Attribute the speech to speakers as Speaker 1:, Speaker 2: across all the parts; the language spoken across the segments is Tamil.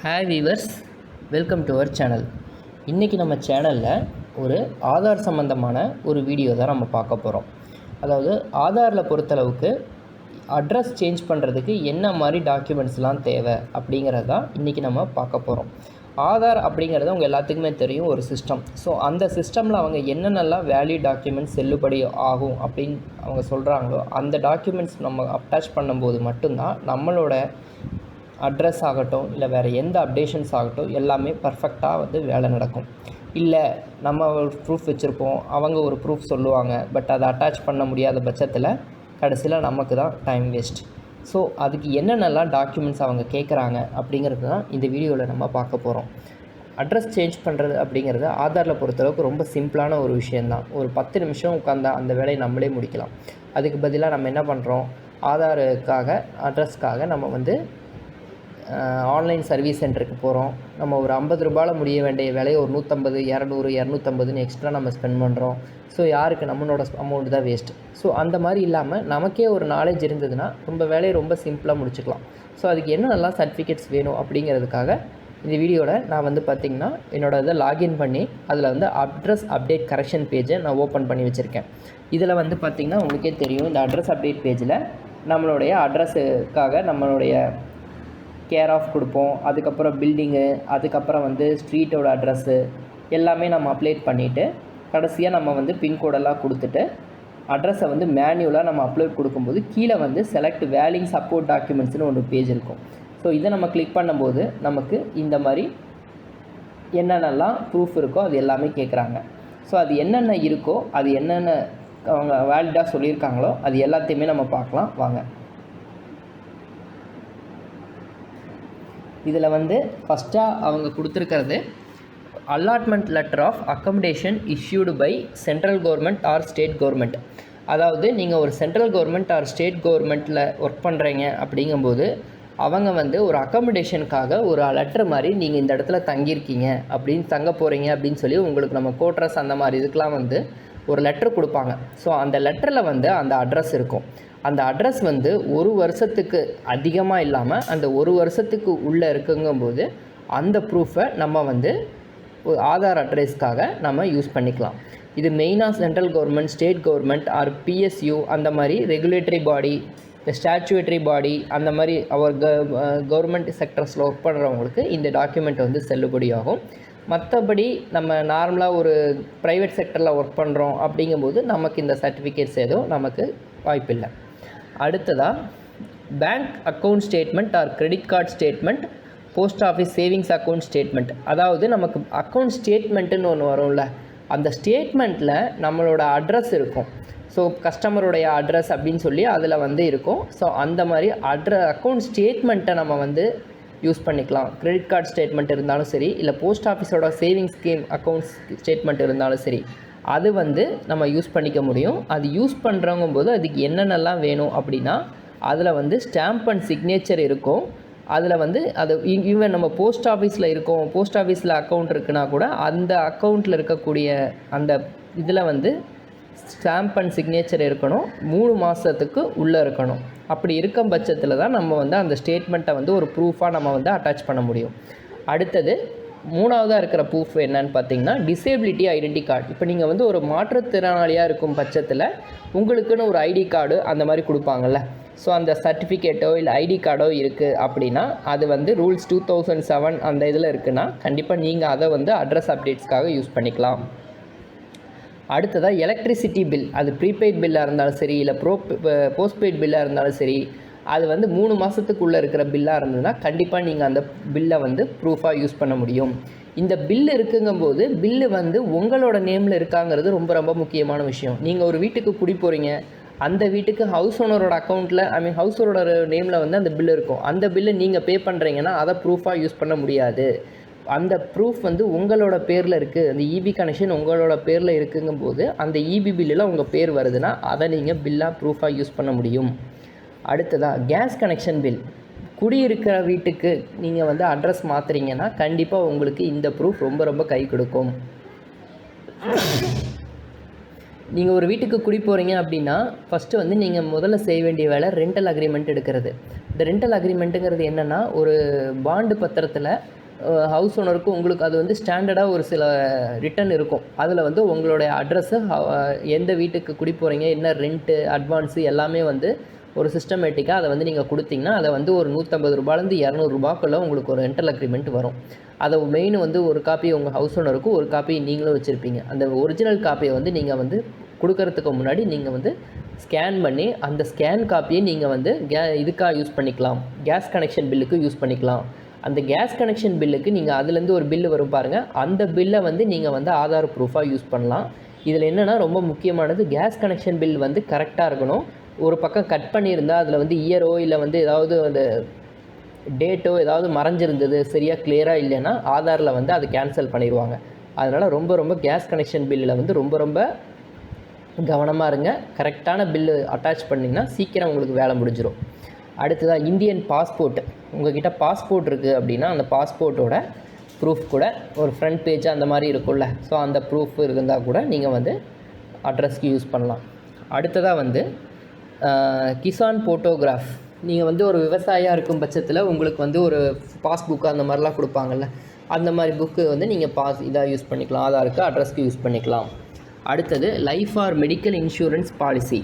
Speaker 1: Hi viewers, welcome to our channel. இன்றைக்கி நம்ம சேனலில் ஒரு ஆதார் சம்மந்தமான ஒரு வீடியோ தான் நம்ம பார்க்க போகிறோம். அதாவது ஆதாரில் பொறுத்தளவுக்கு அட்ரஸ் சேஞ்ச் பண்ணுறதுக்கு என்ன மாதிரி டாக்குமெண்ட்ஸ்லாம் தேவை அப்படிங்கிறது தான் இன்றைக்கி நம்ம பார்க்க போகிறோம். ஆதார் அப்படிங்கிறது அவங்க எல்லாத்துக்குமே தெரியும், ஒரு சிஸ்டம். ஸோ அந்த சிஸ்டமில் அவங்க என்னென்னலாம் வேலிட் டாக்குமெண்ட்ஸ் செல்லுபடி ஆகும் அப்படின்னு அவங்க சொல்கிறாங்களோ அந்த டாக்குமெண்ட்ஸ் நம்ம அட்டாச் பண்ணும்போது மட்டும்தான் நம்மளோட அட்ரஸ் ஆகட்டும் இல்லை வேறு எந்த அப்டேஷன்ஸ் ஆகட்டும் எல்லாமே பர்ஃபெக்டாக வேலை நடக்கும். இல்லை நம்ம ஒரு ப்ரூஃப் வச்சுருப்போம், அவங்க ஒரு ப்ரூஃப் சொல்லுவாங்க, பட் அதை அட்டாச் பண்ண முடியாத பட்சத்தில் கடைசியில் நமக்கு தான் டைம் வேஸ்ட். ஸோ அதுக்கு என்னென்னலாம் டாக்குமெண்ட்ஸ் அவங்க கேட்குறாங்க அப்படிங்கிறது தான் இந்த வீடியோவில் நம்ம பார்க்க போகிறோம். அட்ரஸ் சேஞ்ச் பண்ணுறது அப்படிங்கிறது ஆதாரில் பொறுத்தளவுக்கு ரொம்ப சிம்பிளான ஒரு விஷயந்தான். ஒரு 10 நிமிஷம் உட்காந்தா அந்த வேலையை நம்மளே முடிக்கலாம். அதுக்கு பதிலாக நம்ம என்ன பண்ணுறோம், ஆதாருக்காக அட்ரஸ்க்காக நம்ம ஆன்லைன் சர்வீஸ் சென்டருக்கு போகிறோம். நம்ம ஒரு 50 ரூபாயில் முடிய வேண்டிய வேலையை ஒரு 150, 200, 250ன்னு எக்ஸ்ட்ரா நம்ம ஸ்பெண்ட் பண்ணுறோம். ஸோ யாருக்கு நம்மளோட அமௌண்ட் தான் வேஸ்ட். ஸோ அந்த மாதிரி இல்லாமல் நமக்கே ஒரு நாலேஜ் இருந்ததுன்னா வேலையை ரொம்ப சிம்பிளாக முடிச்சுக்கலாம். ஸோ அதுக்கு என்னென்னலாம் சர்டிஃபிகேட்ஸ் வேணும் அப்படிங்கிறதுக்காக இந்த வீடியோவில் நான் பார்த்திங்கன்னா என்னோட இதை லாகின் பண்ணி அதில் அட்ரஸ் அப்டேட் கரெக்ஷன் பேஜை நான் ஓப்பன் பண்ணி வச்சுருக்கேன். இதில் பார்த்திங்கன்னா உங்களுக்கே தெரியும், இந்த அட்ரஸ் அப்டேட் பேஜில் நம்மளுடைய அட்ரஸுக்காக நம்மளுடைய கேர் ஆஃப் கொடுப்போம், அதுக்கப்புறம் பில்டிங்கு, அதுக்கப்புறம் ஸ்ட்ரீட்டோட அட்ரஸ்ஸு எல்லாமே நம்ம அப்டேட் பண்ணிவிட்டு கடைசியாக நம்ம பின்கோடெல்லாம் கொடுத்துட்டு அட்ரஸை மேனுவலாக நம்ம அப்லோட் கொடுக்கும்போது கீழே செலக்ட் வேலிங் சப்போர்ட் டாக்குமெண்ட்ஸ்னு ஒரு பேஜ் இருக்கும். ஸோ இதை நம்ம கிளிக் பண்ணும்போது நமக்கு இந்த மாதிரி என்னென்னலாம் ப்ரூஃப் இருக்கோ அது எல்லாமே கேட்குறாங்க. ஸோ அது என்னென்ன இருக்கோ, அது என்னென்ன அவங்க வேலிடாக சொல்லியிருக்காங்களோ அது எல்லாத்தையுமே நம்ம பார்க்கலாம் வாங்க. இதில் ஃபஸ்ட்டாக அவங்க கொடுத்துருக்கிறது allotment letter of accommodation issued by central government or state government. அதாவது நீங்கள் ஒரு சென்ட்ரல் கவர்மெண்ட் ஆர் ஸ்டேட் கவர்மெண்ட்டில் ஒர்க் பண்ணுறீங்க அப்படிங்கும்போது அவங்க ஒரு அக்கமடேஷனுக்காக ஒரு லெட்டர் மாதிரி நீங்கள் இந்த இடத்துல தங்கியிருக்கீங்க அப்படின்னு தங்க போகிறீங்க அப்படின்னு சொல்லி உங்களுக்கு நம்ம கோட்ரஸ் அந்த மாதிரி இதுக்கெலாம் ஒரு லெட்டர் கொடுப்பாங்க. ஸோ அந்த லெட்டரில் அந்த அட்ரஸ் இருக்கும். அந்த அட்ரஸ் ஒரு வருஷத்துக்கு அதிகமாக இல்லாமல் அந்த ஒரு வருஷத்துக்கு உள்ளே இருக்குங்கும்போது அந்த ப்ரூஃபை நம்ம ஆதார் அட்ரஸ்க்காக நம்ம யூஸ் பண்ணிக்கலாம். இது மெயினாக central government, state government or PSU அந்த மாதிரி ரெகுலேட்டரி பாடி, இந்த ஸ்டாச்சுவேட்டரி பாடி அந்த மாதிரி அவர் கவர்மெண்ட் செக்டர்ஸில் ஒர்க் பண்ணுறவங்களுக்கு இந்த டாக்குமெண்ட் செல்லுபடியாகும். மற்றபடி நம்ம நார்மலாக ஒரு ப்ரைவேட் செக்டரில் ஒர்க் பண்ணுறோம் அப்படிங்கும்போது நமக்கு இந்த சர்டிஃபிகேட்ஸ் எதுவும் நமக்கு வாய்ப்பில்லை. அடுத்ததாக bank account statement or credit card statement, post office savings account statement. அதாவது நமக்கு அக்கௌண்ட் ஸ்டேட்மெண்ட்டுன்னு ஒன்று வரும்ல, அந்த ஸ்டேட்மெண்ட்டில் நம்மளோட அட்ரஸ் இருக்கும். ஸோ கஸ்டமருடைய அட்ரஸ் அப்படின்னு சொல்லி அதில் இருக்கும். ஸோ அந்த மாதிரி அக்கௌண்ட் ஸ்டேட்மெண்ட்டை நம்ம யூஸ் பண்ணிக்கலாம். கிரெடிட் கார்டு ஸ்டேட்மெண்ட் இருந்தாலும் சரி, இல்லை போஸ்ட் ஆஃபீஸோட சேவிங்ஸ் ஸ்கீம் அக்கௌண்ட்ஸ் ஸ்டேட்மெண்ட் இருந்தாலும் சரி, அது நம்ம யூஸ் பண்ணிக்க முடியும். அது யூஸ் பண்ணுறவங்கும்போது அதுக்கு என்னென்னலாம் வேணும் அப்படின்னா அதில் ஸ்டாம்ப் அண்ட் சிக்னேச்சர் இருக்கும். அதில் அது ஈவன் நம்ம போஸ்ட் ஆஃபீஸில் இருக்கோம், போஸ்ட் ஆஃபீஸில் அக்கௌண்ட் இருக்குன்னா கூட அந்த அக்கௌண்ட்டில் இருக்கக்கூடிய அந்த இதில் ஸ்டாம்ப் அண்ட் சிக்னேச்சர் இருக்கணும். 3 மாதத்துக்கு உள்ளே இருக்கணும். அப்படி இருக்கும் பட்சத்தில் தான் நம்ம அந்த ஸ்டேட்மெண்ட்டை ஒரு ப்ரூஃபாக நம்ம அட்டாச் பண்ண முடியும். அடுத்தது 3ஆவதாக இருக்கிற ப்ரூஃப் என்னன்னு பார்த்தீங்கன்னா டிசேபிலிட்டி ஐடென்டி கார்டு. இப்போ நீங்கள் ஒரு மாற்றுத்திறனாளியாக இருக்கும் பட்சத்தில் உங்களுக்குன்னு ஒரு ஐடி கார்டு அந்த மாதிரி கொடுப்பாங்கள்ல. ஸோ அந்த சர்டிஃபிகேட்டோ இல்லை ஐடி கார்டோ இருக்குது அப்படின்னா அது ரூல்ஸ் 2007 அந்த இதில் இருக்குன்னா கண்டிப்பாக நீங்கள் அதை அட்ரஸ் அப்டேட்ஸ்க்காக யூஸ் பண்ணிக்கலாம். அடுத்ததாக எலக்ட்ரிசிட்டி பில், அது ப்ரீபெய்ட் பில்லாக இருந்தாலும் சரி, இல்லை போஸ்ட்பெய்ட் பில்லாக இருந்தாலும் சரி, அது 3 மாதத்துக்குள்ளே இருக்கிற பில்லாக இருந்ததுன்னா கண்டிப்பாக நீங்கள் அந்த பில்லை ப்ரூஃபாக யூஸ் பண்ண முடியும். இந்த பில்லு இருக்குங்கும்போது பில்லு உங்களோட நேமில் இருக்காங்கிறது ரொம்ப ரொம்ப முக்கியமான விஷயம். நீங்கள் ஒரு வீட்டுக்கு குடி போகிறீங்க, அந்த வீட்டுக்கு ஹவுஸ் ஓனரோட அக்கௌண்ட்டில் ஹவுஸ் ஓனரோட நேமில் அந்த பில்லு இருக்கும். அந்த பில்லை நீங்கள் பே பண்ணுறீங்கன்னா அதை ப்ரூஃபாக யூஸ் பண்ண முடியாது. அந்த ப்ரூஃப் உங்களோட பேரில் இருக்குது, அந்த இபி கனெக்ஷன் உங்களோட பேரில் இருக்குங்கும்போது அந்த இபி பில்லில் உங்கள் பேர் வருதுன்னா அதை நீங்கள் பில்லாக ப்ரூஃபாக யூஸ் பண்ண முடியும். அடுத்ததாக கேஸ் கனெக்ஷன் பில், குடியிருக்கிற வீட்டுக்கு நீங்கள் அட்ரஸ் மாற்றுறீங்கன்னா கண்டிப்பாக உங்களுக்கு இந்த ப்ரூஃப் ரொம்ப ரொம்ப கை கொடுக்கும். நீங்கள் ஒரு வீட்டுக்கு குடி போகிறீங்க அப்படின்னா ஃபஸ்ட்டு நீங்கள் முதல்ல செய்ய வேண்டிய வேலை ரெண்டல் அக்ரிமெண்ட் எடுக்கிறது. இந்த ரெண்டல் அக்ரிமெண்ட்டுங்கிறது என்னென்னா, ஒரு பாண்டு பத்திரத்தில் ஹவுஸ் ஓனருக்கு உங்களுக்கு அது வந்து ஸ்டாண்டர்டாக ஒரு சில ரிட்டன் இருக்கும். அதில் வந்து உங்களுடைய அட்ரஸு, எந்த வீட்டுக்கு குடி போகிறீங்க, என்ன ரெண்ட்டு, அட்வான்ஸு எல்லாமே வந்து ஒரு சிஸ்டமேட்டிக்காக அதை வந்து நீங்கள் கொடுத்தீங்கன்னா, அதை வந்து ஒரு ₹150லேருந்து ₹200 உங்களுக்கு ஒரு ரெண்டல் அக்ரிமெண்ட் வரும். அதை மெயின் வந்து ஒரு காப்பி உங்கள் ஹவுஸ் ஓனருக்கும், ஒரு காப்பி நீங்களும் வச்சுருப்பீங்க. அந்த ஒரிஜினல் காப்பியை வந்து நீங்கள் வந்து கொடுக்கறதுக்கு முன்னாடி நீங்கள் வந்து ஸ்கேன் பண்ணி, அந்த ஸ்கேன் காப்பியை நீங்கள் வந்து இதுக்காக யூஸ் பண்ணிக்கலாம். கேஸ் கனெக்ஷன் பில்லுக்கு யூஸ் பண்ணிக்கலாம். அந்த கேஸ் கனெக்ஷன் பில்லுக்கு நீங்கள் அதுலேருந்து ஒரு பில்லு வரும் பாருங்கள், அந்த பில்லை வந்து நீங்கள் வந்து ஆதார் ப்ரூஃபாக யூஸ் பண்ணலாம். இதில் என்னென்னா ரொம்ப முக்கியமானது, கேஸ் கனெக்ஷன் பில் வந்து கரெக்டாக இருக்கணும். ஒரு பக்கம் கட் பண்ணியிருந்தால் அதில் வந்து இயரோ இல்லை வந்து ஏதாவது அந்த டேட்டோ ஏதாவது மறைஞ்சிருந்தது, சரியாக கிளியராக இல்லைன்னா ஆதாரில் வந்து அதை கேன்சல் பண்ணிடுவாங்க. அதனால் ரொம்ப கேஸ் கனெக்ஷன் பில்லில் வந்து ரொம்ப கவனமாக இருங்க. கரெக்டான பில்லு அட்டாச் பண்ணிங்கன்னா சீக்கிரம் உங்களுக்கு வேலை முடிஞ்சிடும். அடுத்ததாக இந்தியன் பாஸ்போர்ட். உங்கள்கிட்ட பாஸ்போர்ட் இருக்குது அப்படின்னா, அந்த பாஸ்போர்ட்டோட ப்ரூஃப் கூட ஒரு ஃப்ரண்ட் பேஜ் அந்த மாதிரி இருக்கும்ல, ஸோ அந்த ப்ரூஃப் இருந்தால் கூட நீங்கள் வந்து அட்ரஸ்க்கு யூஸ் பண்ணலாம். அடுத்ததாக வந்து கிசான் ஃபோட்டோகிராஃப். நீங்கள் வந்து ஒரு விவசாயியாக இருக்கும் பட்சத்தில் உங்களுக்கு வந்து ஒரு பாஸ்புக்கு அந்த மாதிரிலாம் கொடுப்பாங்கள்ல, அந்த மாதிரி புக்கு வந்து நீங்கள் இதாக யூஸ் பண்ணிக்கலாம். ஆதாருக்கு அட்ரஸ்க்கு யூஸ் பண்ணிக்கலாம். அடுத்தது life or medical insurance policy.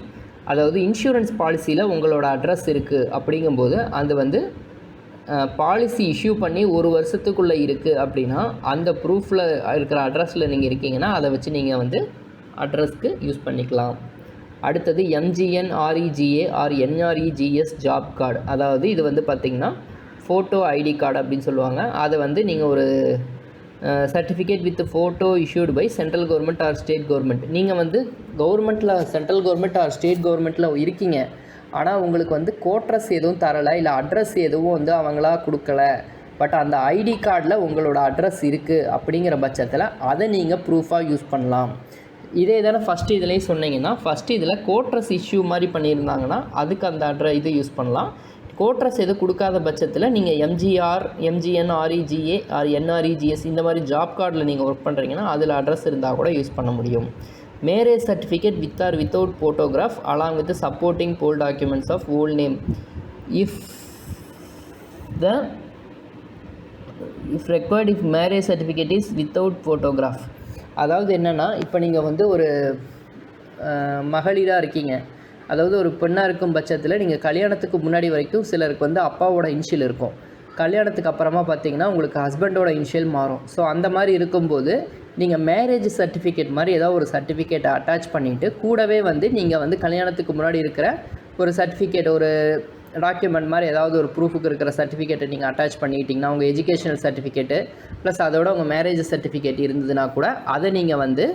Speaker 1: அதாவது இன்சூரன்ஸ் பாலிசியில் உங்களோட அட்ரஸ் இருக்குது அப்படிங்கும்போது, அது வந்து பாலிசி இஷ்யூ பண்ணி 1 வருஷத்துக்குள்ளே இருக்குது அப்படின்னா, அந்த ப்ரூஃபில் இருக்கிற அட்ரஸில் நீங்கள் இருக்கீங்கன்னா அதை வச்சு நீங்கள் வந்து அட்ரஸ்க்கு யூஸ் பண்ணிக்கலாம். அடுத்தது MGN REGA or NREGS job card. அதாவது இது வந்து பார்த்திங்கன்னா ஃபோட்டோ ஐடி கார்டு அப்படின்னு சொல்லுவாங்க. அதை வந்து நீங்கள் ஒரு certificate with photo issued by central government or state government. நீங்கள் வந்து கவர்மெண்ட்டில், சென்ட்ரல் கவர்மெண்ட் ஆர் ஸ்டேட் கவர்மெண்ட்டில் இருக்கீங்க, ஆனால் உங்களுக்கு வந்து கோட்ரஸ் எதுவும் தரலை, இல்லை அட்ரஸ் எதுவும் வந்து அவங்களா கொடுக்கல, பட் அந்த ஐடி கார்டில் உங்களோட அட்ரஸ் இருக்குது அப்படிங்கிற பட்சத்தில் அதை நீங்கள் ப்ரூஃபாக யூஸ் பண்ணலாம். இதே தானே ஃபஸ்ட்டு இதுலேயும் சொன்னீங்கன்னா, ஃபஸ்ட்டு இதில் கோட்ரஸ் இஷ்யூ மாதிரி பண்ணியிருந்தாங்கன்னா அதுக்கு அந்த இது யூஸ் பண்ணலாம். கோட்ரஸ் எது கொடுக்காத பட்சத்தில் நீங்கள் MGN REGA ஆர் NREGS இந்த மாதிரி ஜாப் கார்டில் நீங்கள் ஒர்க் பண்ணுறீங்கன்னா அதில் அட்ரஸ் இருந்தால் கூட யூஸ் பண்ண முடியும். Marriage certificate with or without photograph along with supporting போல் documents of old name if required if marriage certificate is without photograph. அதாவது என்னென்னா, இப்போ நீங்கள் வந்து ஒரு மகளிராக இருக்கீங்க, அதாவது ஒரு பெண்ணாக இருக்கும் பட்சத்தில் நீங்கள் கல்யாணத்துக்கு முன்னாடி வரைக்கும் சிலருக்கு வந்து அப்பாவோட இனிஷியல் இருக்கும். கல்யாணத்துக்கு அப்புறமா பார்த்தீங்கன்னா உங்களுக்கு ஹஸ்பண்டோட இனிஷியல் மாறும். ஸோ அந்த மாதிரி இருக்கும்போது நீங்கள் மேரேஜ் சர்டிஃபிகேட் மாதிரி ஏதாவது ஒரு சர்டிஃபிகேட்டை அட்டாச் பண்ணிவிட்டு கூடவே வந்து நீங்கள் வந்து கல்யாணத்துக்கு முன்னாடி இருக்கிற ஒரு சர்டிஃபிகேட், ஒரு டாக்குமெண்ட் மாதிரி ஏதாவது ஒரு ப்ரூஃபுக்கு இருக்கிற சர்டிஃபிகேட்டை நீங்கள் அட்டாச் பண்ணிக்கிட்டிங்கன்னா, உங்கள் எஜுகேஷனல் சர்டிஃபிகேட்டு ப்ளஸ் அதோட உங்கள் மேரேஜ் சர்டிஃபிகேட் இருந்ததுன்னா கூட அதை நீங்கள் வந்து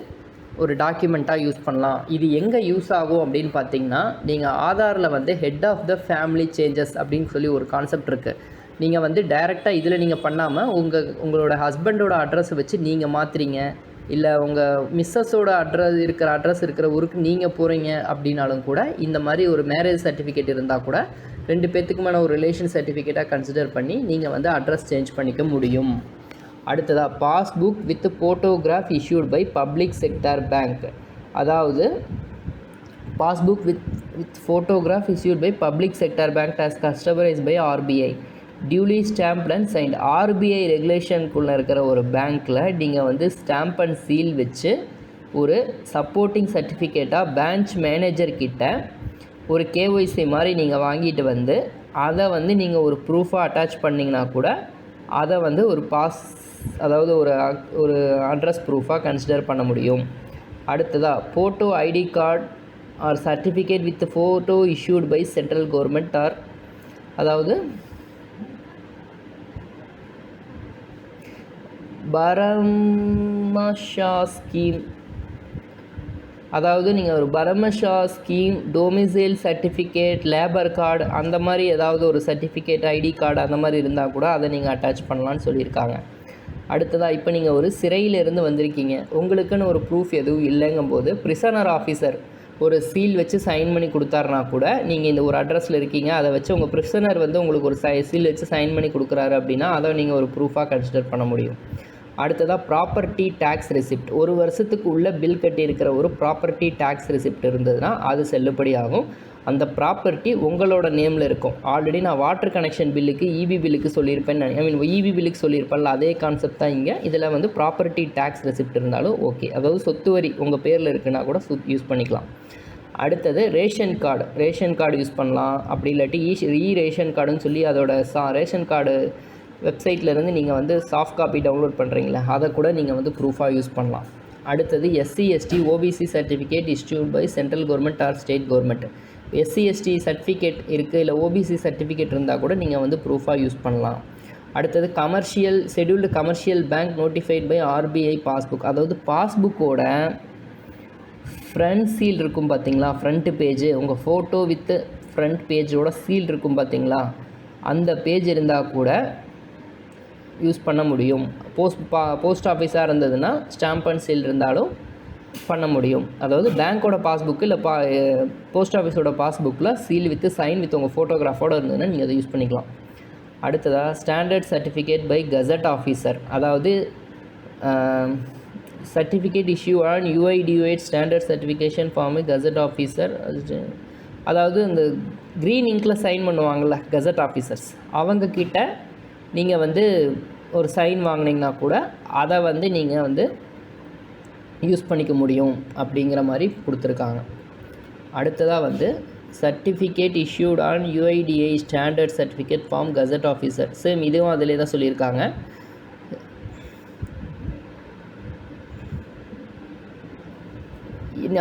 Speaker 1: ஒரு டாக்குமெண்ட்டாக யூஸ் பண்ணலாம். இது எங்கே யூஸ் ஆகும் அப்படின்னு பார்த்தீங்கன்னா, நீங்கள் ஆதாரில் வந்து head of the family changes அப்படின்னு சொல்லி ஒரு கான்செப்ட் இருக்குது. நீங்கள் வந்து டைரெக்டாக இதில் நீங்கள் பண்ணாமல் உங்களோட ஹஸ்பண்டோட அட்ரஸை வச்சு நீங்கள் மாற்றுறீங்க, இல்லை உங்கள் மிஸ்ஸஸோட அட்ரஸ் இருக்கிற ஊருக்கு நீங்கள் போகிறீங்க அப்படின்னாலும் கூட இந்த மாதிரி ஒரு மேரேஜ் சர்டிஃபிகேட் இருந்தால் கூட 2 பேர்த்துக்குமான ஒரு ரிலேஷன் சர்டிஃபிகேட்டாக கன்சிடர் பண்ணி நீங்கள் வந்து அட்ரஸ் சேஞ்ச் பண்ணிக்க முடியும். அடுத்ததாக passbook with photograph issued by public sector bank. அதாவது passbook with photograph issued by public sector bank as customized by RBI duly stamped and signed. RBI ரெகுலேஷனுக்குள்ளே இருக்கிற ஒரு பேங்க்கில் நீங்கள் வந்து ஸ்டாம்ப் அண்ட் சீல் வச்சு ஒரு சப்போர்ட்டிங் சர்டிஃபிகேட்டாக பேங்க் மேனேஜர்கிட்ட ஒரு KYC மாதிரி நீங்கள் வாங்கிட்டு வந்து அதை வந்து நீங்கள் ஒரு ப்ரூஃபாக அட்டாச் பண்ணிங்கன்னா கூட அதை வந்து ஒரு அதாவது ஒரு அட்ரஸ் ப்ரூஃபாக கன்சிடர் பண்ண முடியும். அடுத்ததாக photo ID card or certificate with photo issued by central government or அதாவது பரமஷா ஸ்கீம். அதாவது நீங்கள் ஒரு Bhamashah scheme, domicile certificate, labour card அந்த மாதிரி ஏதாவது ஒரு சர்டிஃபிகேட், ஐடி கார்டு அந்த மாதிரி இருந்தால் கூட அதை நீங்கள் அட்டாச் பண்ணலான்னு சொல்லியிருக்காங்க. அடுத்ததாக இப்போ நீங்கள் ஒரு சிறையிலேருந்து வந்திருக்கீங்க, உங்களுக்குன்னு ஒரு ப்ரூஃப் எதுவும் இல்லைங்கும்போது ப்ரிசனர் ஆஃபீஸர் ஒரு சீல் வச்சு சைன் பண்ணி கொடுத்தாருனா கூட நீங்கள் இந்த ஒரு அட்ரஸில் இருக்கீங்க, அதை வச்சு உங்கள் ப்ரிசனர் வந்து உங்களுக்கு ஒரு சீல் வச்சு சைன் பண்ணி கொடுக்குறாரு அப்படின்னா அதை நீங்கள் ஒரு ப்ரூஃபாக கன்சிடர் பண்ண முடியும். அடுத்ததாக ப்ராப்பர்ட்டி டேக்ஸ் ரெசிப்ட். 1 வருஷத்துக்கு உள்ள பில் கட்டியிருக்கிற ஒரு ப்ராப்பர்ட்டி டேக்ஸ் ரெசிப்ட் இருந்ததுன்னா அது செல்லுபடி ஆகும். அந்த ப்ராப்பர்ட்டி உங்களோட நேமில் இருக்கும். ஆல்ரெடி நான் வாட்டர் கனெக்ஷன் பில்லுக்கு இபி பில்லுக்கு சொல்லியிருப்பேன், ஐ மீன் இபி பில்லுக்கு சொல்லியிருப்பேன்ல, அதே கான்செப்ட் தான் இங்கே. இதில் வந்து ப்ராப்பர்ட்டி டேக்ஸ் ரெசிப்ட் இருந்தாலும் ஓகே, அதாவது சொத்து வரி உங்கள் பேரில் இருக்குன்னா கூட யூஸ் பண்ணிக்கலாம். அடுத்தது ரேஷன் கார்டு யூஸ் பண்ணலாம். அப்படி இல்லாட்டி ரேஷன் கார்டுன்னு சொல்லி அதோட ரேஷன் கார்டு வெப்சைட்லேருந்து நீங்கள் வந்து சாஃப்ட் காப்பி டவுன்லோட் பண்ணுறீங்களா, அதை கூட நீங்கள் வந்து ப்ரூஃபாக யூஸ் பண்ணலாம். அடுத்தது SC/ST OBC certificate issued by central government or state government. SC/ST certificate இருக்குது, இல்லை OBC சர்டிஃபிகேட் இருந்தால் கூட நீங்கள் வந்து ப்ரூஃபாக யூஸ் பண்ணலாம். அடுத்தது scheduled commercial bank notified by RBI passbook. அதாவது பாஸ்புக்கோட ஃப்ரண்ட் சீல் இருக்கும் பார்த்தீங்களா, ஃப்ரண்ட் பேஜ், உங்கள் ஃபோட்டோ வித்து ஃப்ரண்ட் பேஜோட சீல் இருக்கும் பார்த்தீங்களா, அந்த பேஜ் இருந்தால் கூட யூஸ் பண்ண முடியும். போஸ்ட் ஆஃபீஸாக இருந்ததுன்னா ஸ்டாம்ப் அண்ட் சீல் இருந்தாலும் பண்ண முடியும். அதாவது பேங்க்கோட பாஸ்புக்கு இல்லை போஸ்ட் ஆஃபீஸோட பாஸ்புக்கில் சீல் வித்து சைன் வித் உங்கள் ஃபோட்டோகிராஃபோடு இருந்ததுன்னா நீங்கள் அதை யூஸ் பண்ணிக்கலாம். அடுத்ததாக standard certificate by gazetted officer. அதாவது certificate issue on UIDOH standard certification form gazette officer. அதாவது இந்த க்ரீன் இங்கில் சைன் பண்ணுவாங்கள்ல கெசட் ஆஃபீஸர்ஸ், அவங்கக்கிட்ட நீங்கள் வந்து ஒரு சைன் வாங்கினீங்கன்னா கூட அதை வந்து நீங்கள் வந்து யூஸ் பண்ணிக்க முடியும் அப்படிங்கிற மாதிரி கொடுத்துருக்காங்க. அடுத்ததாக வந்து certificate issued on UIDAI standard certificate form gazette officer. Same இதுவும் அதிலே தான் சொல்லியிருக்காங்க.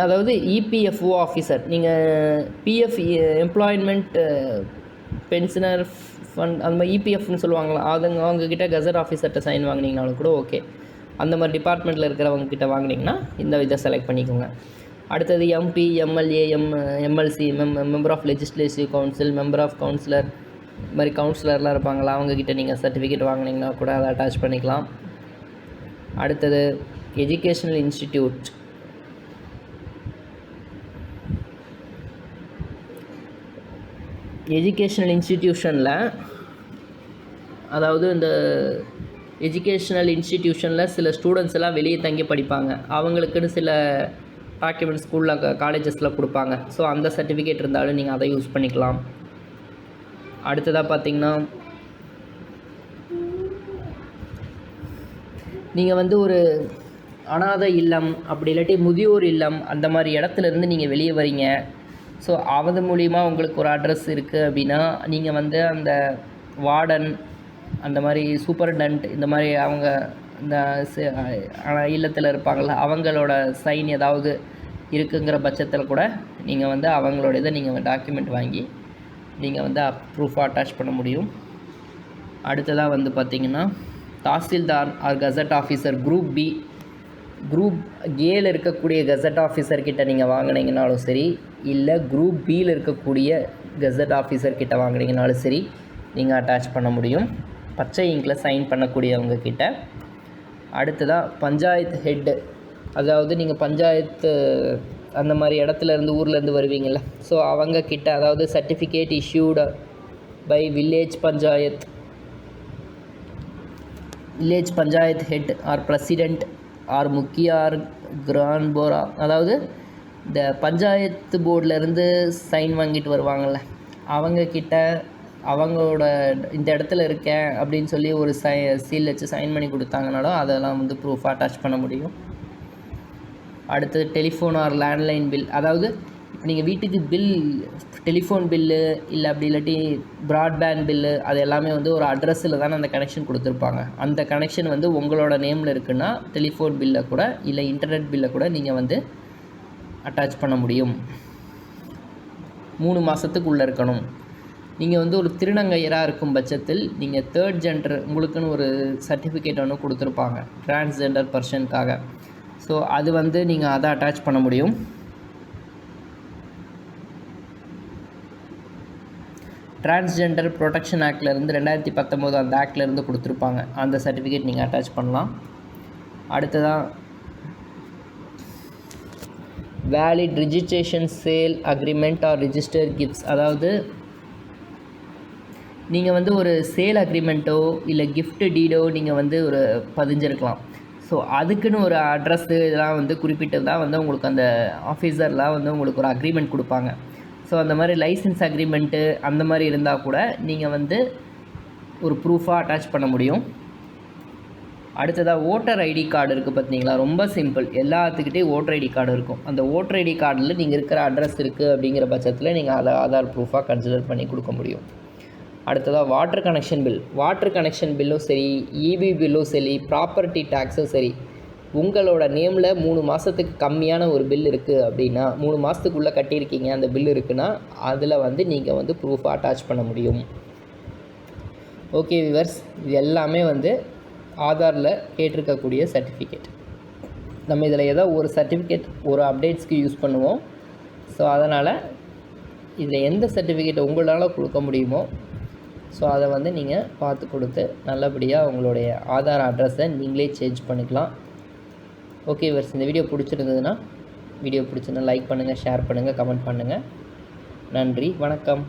Speaker 1: அதாவது EPFO ஆஃபீஸர், நீங்கள் PF எம்ப்ளாய்மெண்ட் பென்ஷனர் ஃபண்ட் அந்த மாதிரி EPFன்னு சொல்லுவாங்களா, அவங்கக்கிட்ட கெசட் ஆஃபீஸர்கிட்ட சைன் வாங்கினீங்கனாலும் கூட ஓகே. அந்த மாதிரி டிபார்ட்மெண்ட்டில் இருக்கிறவங்கக்கிட்ட வாங்கினீங்கன்னா இந்த இதை செலக்ட் பண்ணிக்கோங்க. அடுத்தது MP, MLA, MLC, member of legislative council, member of councillor, இது மாதிரி கவுன்சிலர்லாம் இருப்பாங்களா, அவங்கக்கிட்ட நீங்கள் சர்டிஃபிகேட் வாங்கினீங்கன்னா கூட அதை அட்டாச் பண்ணிக்கலாம். அடுத்தது எஜுகேஷ்னல் இன்ஸ்டிடியூட். எஜுகேஷ்னல் இன்ஸ்டிடியூஷனில், அதாவது இந்த எஜுகேஷ்னல் இன்ஸ்டிடியூஷனில் சில ஸ்டூடெண்ட்ஸ் எல்லாம் வெளியே தங்கி படிப்பாங்க, அவங்களுக்குன்னு சில டாக்குமெண்ட்ஸ் ஸ்கூலில் காலேஜஸில் கொடுப்பாங்க. ஸோ அந்த சர்டிஃபிகேட் இருந்தாலும் நீங்கள் அதை யூஸ் பண்ணிக்கலாம். அடுத்ததாக பார்த்திங்கன்னா, நீங்கள் வந்து ஒரு அனாதை இல்லம் அப்படி இல்லாட்டி முதியோர் இல்லம் அந்த மாதிரி இடத்துலேருந்து நீங்கள் வெளியே வரீங்க, ஸோ அது மூலிமா உங்களுக்கு ஒரு அட்ரஸ் இருக்குது அப்படின்னா நீங்கள் வந்து அந்த வார்டன், அந்த மாதிரி சூப்பர்டென்ட், இந்த மாதிரி அவங்க இந்த இல்லத்தில் இருப்பாங்கள்ல, அவங்களோட சைன் ஏதாவது இருக்குங்கிற பட்சத்தில் கூட நீங்கள் வந்து அவங்களோட இதை நீங்கள் டாக்குமெண்ட் வாங்கி நீங்கள் வந்து ப்ரூஃபாக அட்டாச் பண்ண முடியும். அடுத்ததாக வந்து பார்த்திங்கன்னா tahsildar or gazette officer group ஏல இருக்கக்கூடிய கெசட் ஆஃபீஸர்கிட்ட நீங்கள் வாங்கினீங்கனாலும் சரி, இல்லை குரூப் பியில் இருக்கக்கூடிய கெசட் ஆஃபீஸர்கிட்ட வாங்கினீங்கனாலும் சரி நீங்கள் அட்டாச் பண்ண முடியும், பச்சை இங்கில் சைன் பண்ணக்கூடியவங்கக்கிட்ட. அடுத்ததாக பஞ்சாயத்து ஹெட்டு, அதாவது நீங்கள் பஞ்சாயத்து அந்த மாதிரி இடத்துலேருந்து ஊர்லேருந்து வருவீங்கள்ல, ஸோ அவங்கக்கிட்ட, அதாவது certificate issued by village panchayat head or president or Mukhiya கிராண்ட் போரா, அதாவது இந்த பஞ்சாயத்து போர்டிலேருந்து சைன் வாங்கிட்டு வருவாங்கள்ல, அவங்கக்கிட்ட அவங்களோட இந்த இடத்துல இருக்கேன் அப்படின்னு சொல்லி ஒரு சீல் வச்சு சைன் பண்ணி கொடுத்தாங்கனாலும் அதெல்லாம் வந்து ப்ரூஃபாக அட்டாச் பண்ண முடியும். அடுத்தது டெலிஃபோன் ஆர் லேண்ட்லைன் பில், அதாவது இப்போ நீங்கள் வீட்டுக்கு டெலிஃபோன் பில்லு இல்லை அப்படி இல்லாட்டி ப்ராட்பேண்ட் பில்லு, அது எல்லாமே வந்து ஒரு அட்ரஸில் தானே அந்த கனெக்ஷன் கொடுத்துருப்பாங்க. அந்த கனெக்ஷன் வந்து உங்களோட நேமில் இருக்குன்னா டெலிஃபோன் பில்லை கூட இல்லை இன்டர்நெட் பில்லை கூட நீங்கள் வந்து அட்டாச் பண்ண முடியும். 3 மாதத்துக்குள்ளே இருக்கணும். நீங்கள் வந்து ஒரு திருநங்கையராக இருக்கும் பட்சத்தில் நீங்கள் 3rd ஜெண்டர் உங்களுக்குன்னு ஒரு சர்டிஃபிகேட் ஒன்று கொடுத்துருப்பாங்க டிரான்ஸ்ஜெண்டர் பர்சனுக்காக. ஸோ அது வந்து நீங்கள் அதை அட்டாச் பண்ண முடியும். டிரான்ஸ்ஜெண்டர் ப்ரொடெக்ஷன் ஆக்ட்லேருந்து 2019 அந்த ஆக்ட்லேருந்து கொடுத்துருப்பாங்க, அந்த சர்டிஃபிகேட் நீங்கள் அட்டாச் பண்ணலாம். அடுத்ததாக valid registration sale agreement or register gifts, அதாவது நீங்கள் வந்து ஒரு சேல் அக்ரிமெண்ட்டோ இல்லை கிஃப்ட் டீடோ நீங்கள் வந்து ஒரு பதிஞ்சிருக்கலாம். ஸோ அதுக்குன்னு ஒரு அட்ரஸ்ஸு இதெல்லாம் வந்து குறிப்பிட்டு தான் வந்து உங்களுக்கு அந்த ஆஃபீஸர்லாம் வந்து உங்களுக்கு ஒரு அக்ரிமெண்ட் கொடுப்பாங்க. ஸோ அந்த மாதிரி லைசன்ஸ் அக்ரிமெண்ட்டு அந்த மாதிரி இருந்தால் கூட நீங்கள் வந்து ஒரு ப்ரூஃபாக அட்டாச் பண்ண முடியும். அடுத்ததாக ஓட்டர் ஐடி கார்டு இருக்குது பார்த்தீங்களா, ரொம்ப சிம்பிள். எல்லாத்துக்கிட்டேயும் ஓட்டர் ஐடி கார்டு இருக்கும். அந்த ஓட்டர் ஐடி கார்டில் நீங்கள் இருக்கிற அட்ரஸ் இருக்குது அப்படிங்கிற பட்சத்தில் நீங்கள் அதை ஆதார் ப்ரூஃபாக கன்சிடர் பண்ணி கொடுக்க முடியும். அடுத்ததாக water connection bill. Water connection பில்லும் சரி, இபி பில்லும் சரி, ப்ராப்பர்ட்டி டேக்ஸும் சரி, உங்களோட நேமில் 3 மாதத்துக்கு கம்மியான ஒரு பில் இருக்குது அப்படின்னா, 3 மாதத்துக்குள்ளே கட்டியிருக்கீங்க அந்த பில் இருக்குன்னா, அதில் வந்து நீங்கள் வந்து ப்ரூஃபாக அட்டாச் பண்ண முடியும். ஓகே விவர்ஸ், இது எல்லாமே வந்து ஆதாரில் கேட்டிருக்கக்கூடிய சர்டிஃபிகேட். நம்ம இதில் ஏதோ ஒரு சர்டிஃபிகேட் ஒரு அப்டேட்ஸ்க்கு யூஸ் பண்ணுவோம். ஸோ அதனால் இதில் எந்த சர்டிஃபிகேட் உங்களால் கொடுக்க முடியுமோ ஸோ அதை வந்து நீங்கள் பார்த்து கொடுத்து நல்லபடியாக உங்களுடைய ஆதார் அட்ரஸை நீங்களே சேஞ்ச் பண்ணிக்கலாம். ஓகே விவர்ஸ், இந்த வீடியோ பிடிச்சிருந்ததுன்னா லைக் பண்ணுங்கள், ஷேர் பண்ணுங்கள், கமெண்ட் பண்ணுங்கள். நன்றி, வணக்கம்.